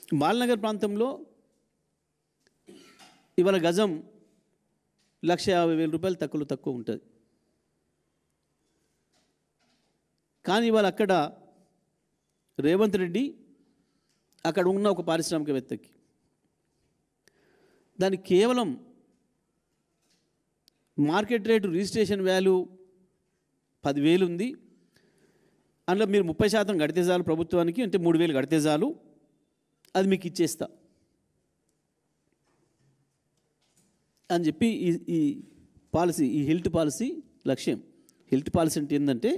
బాలనగర్ ప్రాంతంలో ఇవాళ గజం 1,50,000 రూపాయలు తక్కువ ఉంటుంది. కానీ ఇవాళ అక్కడ రేవంత్ రెడ్డి అక్కడ ఉన్న ఒక పారిశ్రామికవేత్తకి దానికి కేవలం మార్కెట్ రేటు రిజిస్ట్రేషన్ వాల్యూ 10,000 ఉంది. అందులో మీరు 30% కడితే చాలు ప్రభుత్వానికి, అంటే 3,000 కడితే చాలు, అది మీకు ఇచ్చేస్తా అని చెప్పి ఈ పాలసీ, ఈ హిల్ట్ పాలసీ లక్ష్యం. హిల్ట్ పాలసీ అంటే ఏంటంటే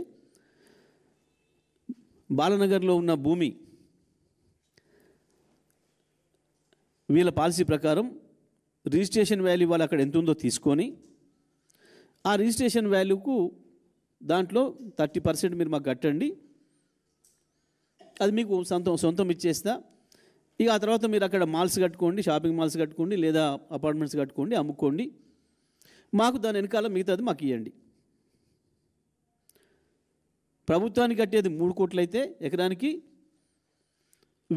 బాలనగర్లో ఉన్న భూమి వీళ్ళ పాలసీ ప్రకారం రిజిస్ట్రేషన్ వాల్యూ వాళ్ళు అక్కడ ఎంత ఉందో తీసుకొని ఆ రిజిస్ట్రేషన్ వాల్యూకు దాంట్లో 30% మీరు మాకు కట్టండి, అది మీకు సొంతం ఇచ్చేస్తా. ఇక ఆ తర్వాత మీరు అక్కడ మాల్స్ కట్టుకోండి, షాపింగ్ మాల్స్ కట్టుకోండి, లేదా అపార్ట్మెంట్స్ కట్టుకోండి, అమ్ముకోండి, మాకు దాని వెనకాల మిగతాది మాకు ఇవ్వండి. ప్రభుత్వానికి కట్టేది 3 కోట్లు అయితే ఎకరానికి,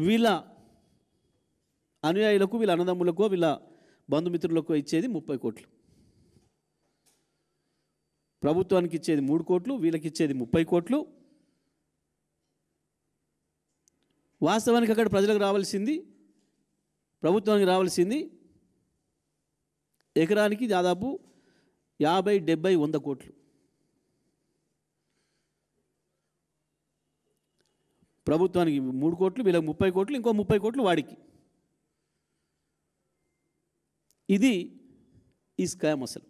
వీళ్ళ అనుయాయులకు, వీళ్ళ అన్నదమ్ములకు, వీళ్ళ బంధుమిత్రులకు ఇచ్చేది 30 కోట్లు. ప్రభుత్వానికి ఇచ్చేది 3 కోట్లు, వీళ్ళకి ఇచ్చేది 30 కోట్లు. వాస్తవానికి అక్కడ ప్రజలకు రావాల్సింది, ప్రభుత్వానికి రావాల్సింది ఎకరానికి దాదాపు 50, 70, 100 కోట్లు. ప్రభుత్వానికి 3 కోట్లు, వీళ్ళకి 30 కోట్లు, ఇంకో 30 కోట్లు వాడికి. ఇది ఈ స్కామ్ అసలు.